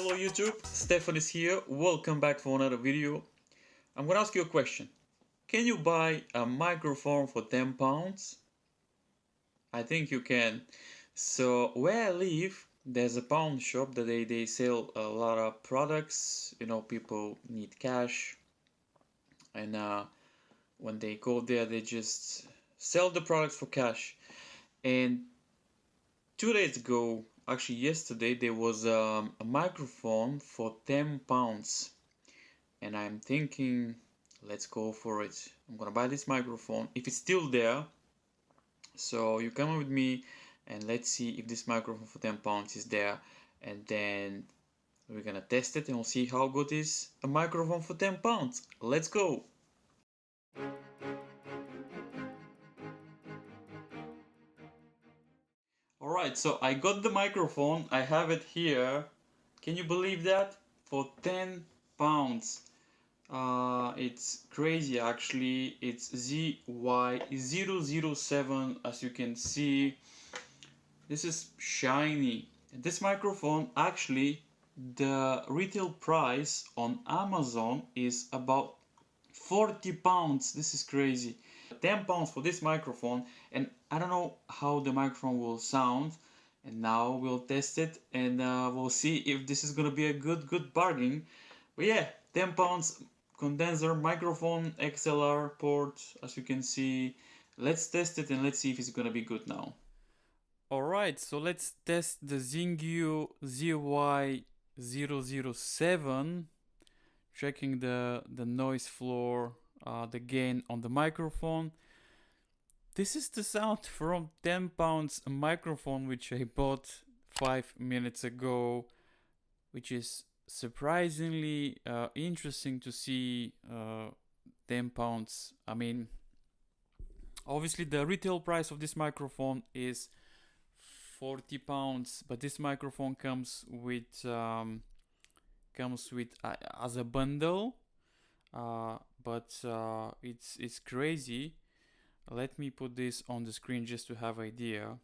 Hello YouTube, Stefan is here. Welcome back for another video. I'm gonna ask you a question. Can you buy a microphone for £10? I think you can. So where I live, there's a pawn shop that they sell a lot of products. You know, people need cash, and when they go there, they just sell the products for cash. And 2 days ago, actually yesterday, there was a microphone for £10. And I'm thinking, let's go for it. I'm gonna buy this microphone if it's still there. So you come with me and let's see if this microphone for £10 is there, and then we're gonna test it and we'll see how good is a microphone for £10. Let's go. Alright, so I got the microphone, I have it here. Can you believe that? For £10. It's crazy actually. It's ZY007, as you can see. This is shiny. This microphone, actually, the retail price on Amazon is about £40. This is crazy. £10 for this microphone, and I don't know how the microphone will sound. And now we'll test it, and we'll see if this is gonna be a good bargain. But yeah, £10 condenser microphone, XLR port, as you can see. Let's test it and let's see if it's gonna be good now. Alright, so let's test the ZINGYOU ZY007. Checking the noise floor, the gain on the microphone. This is the sound from £10 microphone which I bought 5 minutes ago, which is surprisingly interesting to see. £10. I mean, obviously the retail price of this microphone is £40, but this microphone comes with as a bundle, but it's crazy. Let me put this on the screen just to have idea.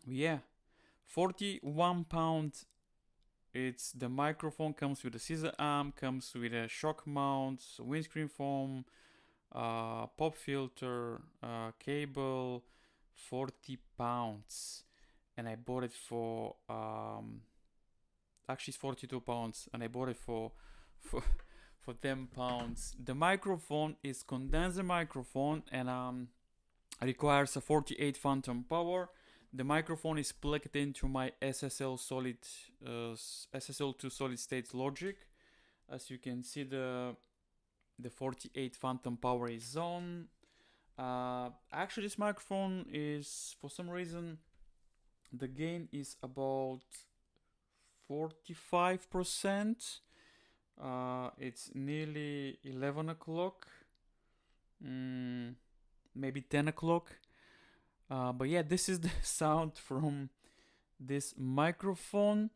Yeah, £41. It's the microphone, comes with a scissor arm, comes with a shock mount, windscreen foam, pop filter, cable. £40, and I bought it for actually it's £42, and I bought it for £10. The microphone is condenser microphone, and requires a 48 phantom power. The microphone is plugged into my SSL to solid state logic. As you can see, the 48 phantom power is on. Actually, this microphone is, for some reason, the gain is about 45%. It's nearly 11 o'clock, maybe 10 o'clock. But yeah, this is the sound from this microphone,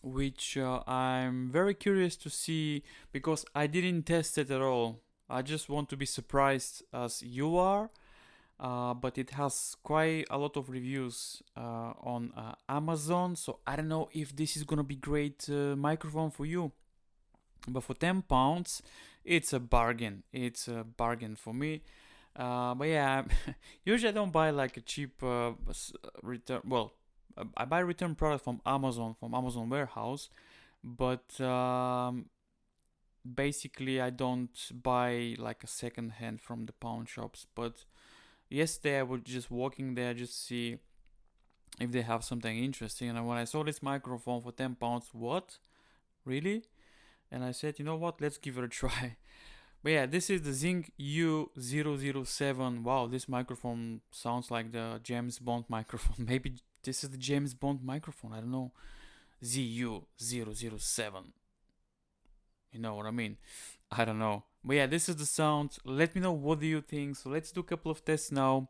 which I'm very curious to see, because I didn't test it at all. I just want to be surprised as you are. But it has quite a lot of reviews on Amazon, so I don't know if this is gonna be great microphone for you. But for £10, it's a bargain. It's a bargain for me. But yeah, usually I don't buy like a cheap return. Well, I buy return product from Amazon warehouse, but basically I don't buy like a second hand from the pawn shops. But yesterday I was just walking there just to see if they have something interesting, and when I saw this microphone for £10, what? Really? And I said, you know what, let's give it a try. But yeah, this is the ZINGYOU 007. Wow, this microphone sounds like the James Bond microphone. Maybe this is the James Bond microphone, I don't know. ZINGYOU 007. You know what I mean? I don't know. But yeah, this is the sound. Let me know what do you think. So let's do a couple of tests now.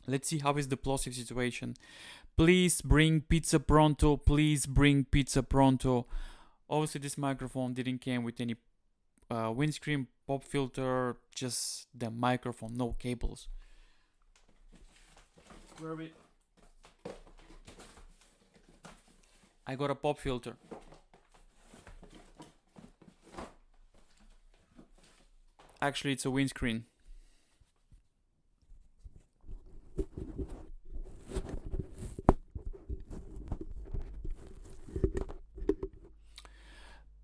Let's see how is the plosive situation. Please bring pizza pronto. Please bring pizza pronto. Obviously, this microphone didn't come with any windscreen, pop filter, just the microphone, no cables. Grab it. I got a pop filter. Actually, it's a windscreen.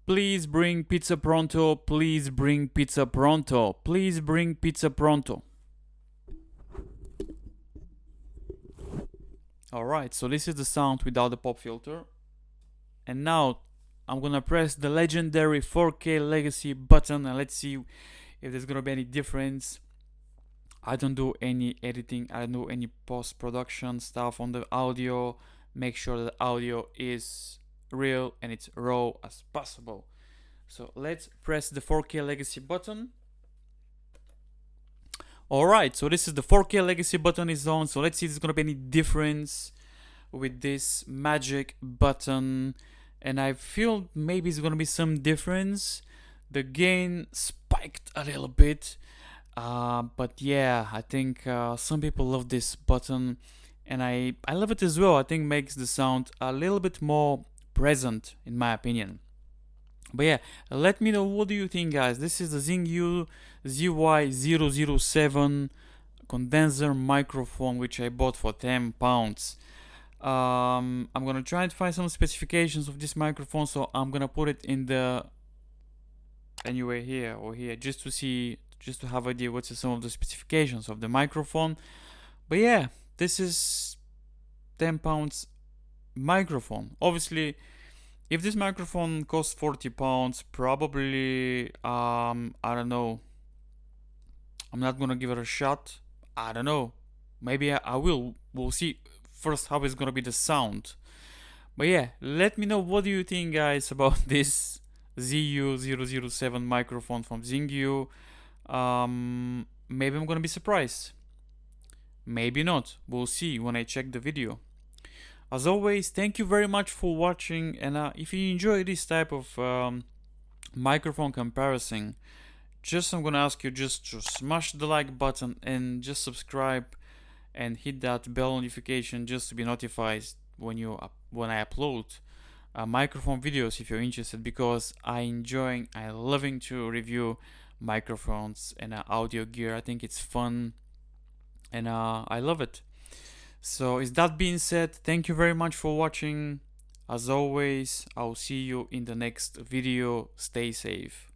Please bring pizza pronto. Please bring pizza pronto. Please bring pizza pronto. Alright, so this is the sound without the pop filter. And now I'm gonna press the legendary 4K legacy button and let's see if there's gonna be any difference. I don't do any editing, I don't do any post-production stuff on the audio. Make sure the audio is real and it's raw as possible. So let's press the 4K legacy button. Alright, so this is the 4K legacy button is on. So let's see if there's gonna be any difference with this magic button. And I feel maybe it's gonna be some difference. The gain spiked a little bit. But yeah, I think some people love this button. And I love it as well. I think makes the sound a little bit more present in my opinion. But yeah, let me know what do you think, guys. This is the ZINGYOU ZY007 condenser microphone which I bought for £10. I'm gonna try to find some specifications of this microphone, so I'm gonna put it in the anyway here or here just to see, just to have idea what's some of the specifications of the microphone. But yeah, this is £10 microphone. Obviously, if this microphone costs £40, probably I don't know. I'm not gonna give it a shot. I don't know. Maybe I will. We'll see first how it's gonna be the sound. But yeah, let me know what do you think, guys, about this ZU007 microphone from ZINGYOU. Maybe I'm gonna be surprised. Maybe not. We'll see when I check the video. As always, thank you very much for watching, and if you enjoy this type of microphone comparison, I'm gonna ask you just to smash the like button and just subscribe and hit that bell notification just to be notified when I upload microphone videos if you're interested, because I loving to review microphones and audio gear. I think it's fun and I love it. So with that being said, thank you very much for watching. As always, I'll see you in the next video. Stay safe.